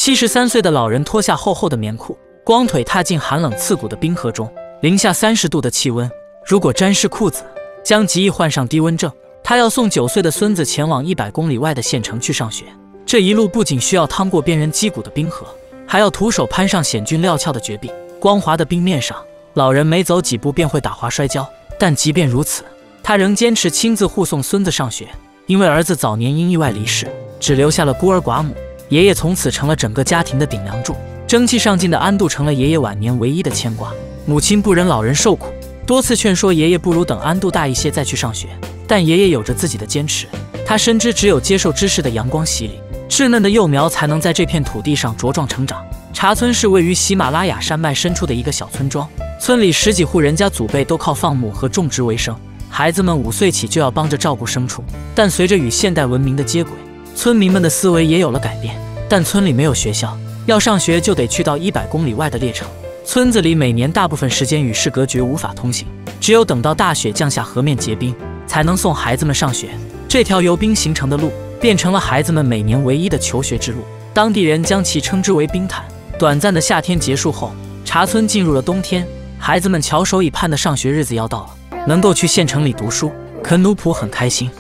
73岁的老人脱下厚厚的棉裤，光腿踏进寒冷刺骨的冰河中，零下30度的气温，如果沾湿裤子，将极易患上低温症。他要送9岁的孙子前往100公里外的县城去上学，这一路不仅需要趟过边缘击鼓的冰河，还要徒手攀上险峻料峭的绝壁。光滑的冰面上，老人每走几步便会打滑摔跤，但即便如此，他仍坚持亲自护送孙子上学。因为儿子早年因意外离世，只留下了孤儿寡母，爷爷从此成了整个家庭的顶梁柱。争气上进的安度成了爷爷晚年唯一的牵挂。母亲不忍老人受苦，多次劝说爷爷不如等安度大一些再去上学，但爷爷有着自己的坚持。他深知只有接受知识的阳光洗礼，稚嫩的幼苗才能在这片土地上茁壮成长。茶村是位于喜马拉雅山脉深处的一个小村庄，村里10几户人家祖辈都靠放牧和种植为生，孩子们5岁起就要帮着照顾牲畜。但随着与现代文明的接轨，村民们的思维也有了改变。但村里没有学校，要上学就得去到100公里外的列城。村子里每年大部分时间与世隔绝，无法通行，只有等到大雪降下，河面结冰，才能送孩子们上学。这条由冰形成的路变成了孩子们每年唯一的求学之路，当地人将其称之为冰毯。短暂的夏天结束后，茶村进入了冬天，孩子们翘首以盼的上学日子要到了，能够去县城里读书，肯努普很开心。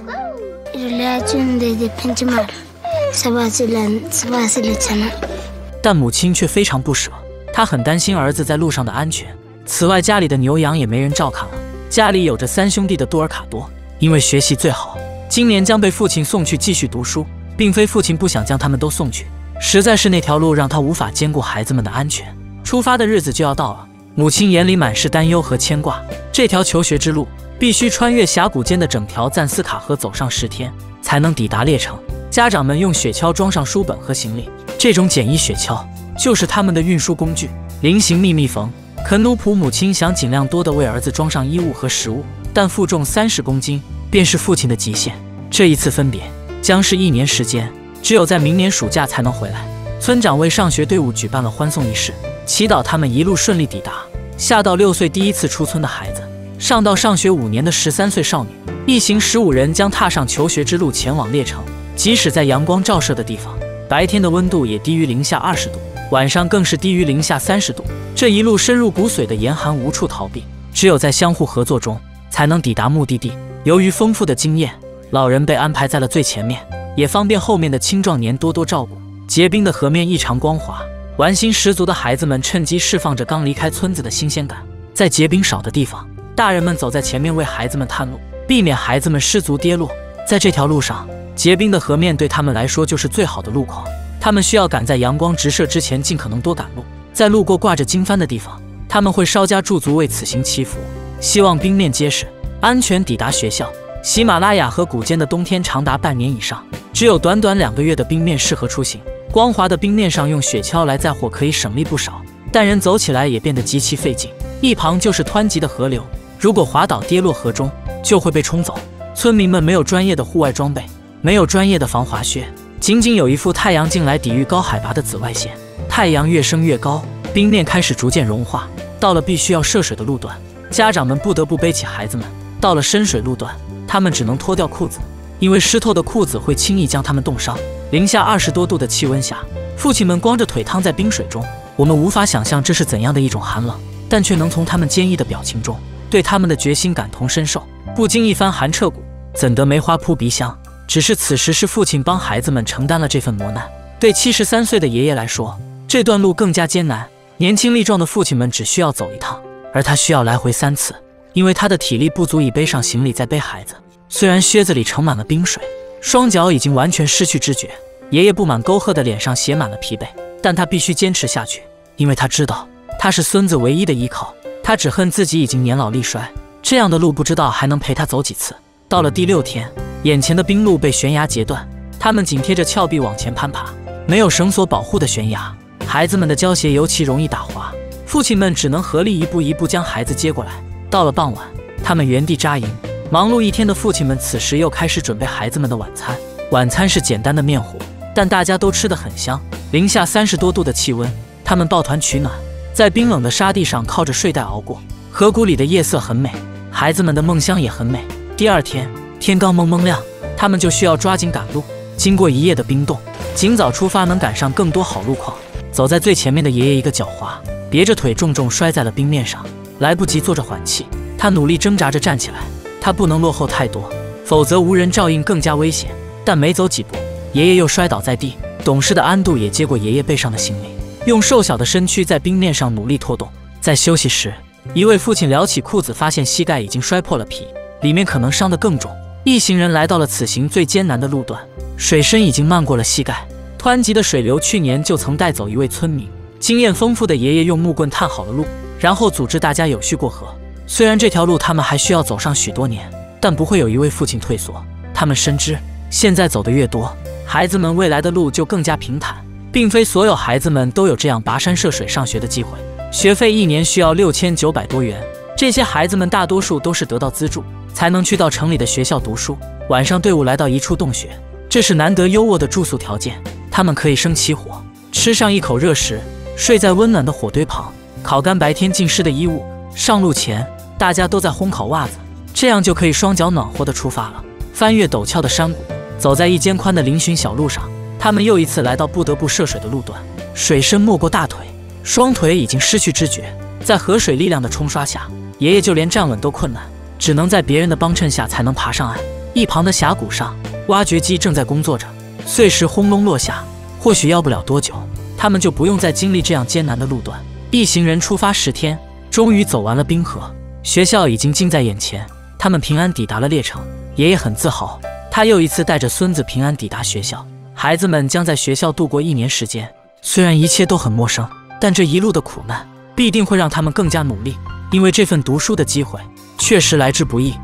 但母亲却非常不舍，她很担心儿子在路上的安全。此外，家里的牛羊也没人照看了。家里有着3兄弟的杜尔卡多，因为学习最好，今年将被父亲送去继续读书，并非父亲不想将他们都送去，实在是那条路让他无法兼顾孩子们的安全。出发的日子就要到了，母亲眼里满是担忧和牵挂。这条求学之路必须穿越峡谷间的整条赞斯卡河，走上10天才能抵达列城。家长们用雪橇装上书本和行李，这种简易雪橇就是他们的运输工具。临行密密缝，肯努普母亲想尽量多地为儿子装上衣物和食物，但负重30公斤便是父亲的极限。这一次分别将是1年时间，只有在明年暑假才能回来。村长为上学队伍举办了欢送仪式，祈祷他们一路顺利抵达。下到6岁第一次出村的孩子，上到上学5年的13岁少女，一行15人将踏上求学之路，前往列城。即使在阳光照射的地方，白天的温度也低于零下20度，晚上更是低于零下30度。这一路深入骨髓的严寒无处逃避，只有在相互合作中才能抵达目的地。由于丰富的经验，老人被安排在了最前面，也方便后面的青壮年多多照顾。结冰的河面异常光滑，玩心十足的孩子们趁机释放着刚离开村子的新鲜感。在结冰少的地方，大人们走在前面为孩子们探路，避免孩子们失足跌落。在这条路上，结冰的河面对他们来说就是最好的路况，他们需要赶在阳光直射之前尽可能多赶路。在路过挂着经幡的地方，他们会稍加驻足为此行祈福，希望冰面结实，安全抵达学校。喜马拉雅河谷间的冬天长达半年以上，只有短短2个月的冰面适合出行。光滑的冰面上用雪橇来载货可以省力不少，但人走起来也变得极其费劲。一旁就是湍急的河流，如果滑倒跌落河中，就会被冲走。村民们没有专业的户外装备，没有专业的防滑靴，仅仅有一副太阳镜来抵御高海拔的紫外线。太阳越升越高，冰面开始逐渐融化，到了必须要涉水的路段，家长们不得不背起孩子们。到了深水路段，他们只能脱掉裤子，因为湿透的裤子会轻易将他们冻伤。零下20多度的气温下，父亲们光着腿趟在冰水中，我们无法想象这是怎样的一种寒冷，但却能从他们坚毅的表情中对他们的决心感同身受。不经一番寒彻骨，怎得梅花扑鼻香？只是此时是父亲帮孩子们承担了这份磨难。对73岁的爷爷来说，这段路更加艰难。年轻力壮的父亲们只需要走一趟，而他需要来回3次，因为他的体力不足以背上行李再背孩子。虽然靴子里盛满了冰水，双脚已经完全失去知觉，爷爷布满沟壑的脸上写满了疲惫，但他必须坚持下去，因为他知道他是孙子唯一的依靠。他只恨自己已经年老力衰，这样的路不知道还能陪他走几次。到了第6天，眼前的冰路被悬崖截断，他们紧贴着峭壁往前攀爬。没有绳索保护的悬崖，孩子们的胶鞋尤其容易打滑，父亲们只能合力一步一步将孩子接过来。到了傍晚，他们原地扎营。忙碌一天的父亲们此时又开始准备孩子们的晚餐。晚餐是简单的面糊，但大家都吃得很香。零下30多度的气温，他们抱团取暖，在冰冷的沙地上靠着睡袋熬过。河谷里的夜色很美，孩子们的梦乡也很美。第2天，天刚蒙蒙亮，他们就需要抓紧赶路。经过1夜的冰冻，尽早出发能赶上更多好路况。走在最前面的爷爷一个脚滑，别着腿重重摔在了冰面上，来不及坐着缓气。他努力挣扎着站起来，他不能落后太多，否则无人照应更加危险。但没走几步，爷爷又摔倒在地。懂事的安度也接过爷爷背上的行李，用瘦小的身躯在冰面上努力拖动。在休息时，一位父亲撩起裤子，发现膝盖已经摔破了皮，里面可能伤得更重。一行人来到了此行最艰难的路段，水深已经漫过了膝盖，湍急的水流去年就曾带走一位村民。经验丰富的爷爷用木棍探好了路，然后组织大家有序过河。虽然这条路他们还需要走上许多年，但不会有一位父亲退缩。他们深知，现在走得越多，孩子们未来的路就更加平坦。并非所有孩子们都有这样跋山涉水上学的机会，学费1年需要6900多元。这些孩子们大多数都是得到资助，才能去到城里的学校读书。晚上队伍来到一处洞穴，这是难得优渥的住宿条件。他们可以生起火，吃上一口热食，睡在温暖的火堆旁，烤干白天浸湿的衣物。上路前，大家都在烘烤袜子，这样就可以双脚暖和地出发了。翻越陡峭的山谷，走在一间宽的嶙峋小路上，他们又一次来到不得不涉水的路段。水深没过大腿，双腿已经失去知觉，在河水力量的冲刷下，爷爷就连站稳都困难，只能在别人的帮衬下才能爬上岸。一旁的峡谷上，挖掘机正在工作着，碎石轰隆落下。或许要不了多久，他们就不用再经历这样艰难的路段。一行人出发10天，终于走完了冰河，学校已经近在眼前。他们平安抵达了列城，爷爷很自豪，他又一次带着孙子平安抵达学校。孩子们将在学校度过1年时间，虽然一切都很陌生，但这一路的苦难必定会让他们更加努力，因为这份读书的机会确实来之不易。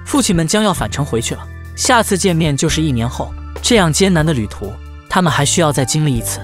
父亲们将要返程回去了，下次见面就是1年后。这样艰难的旅途，他们还需要再经历一次。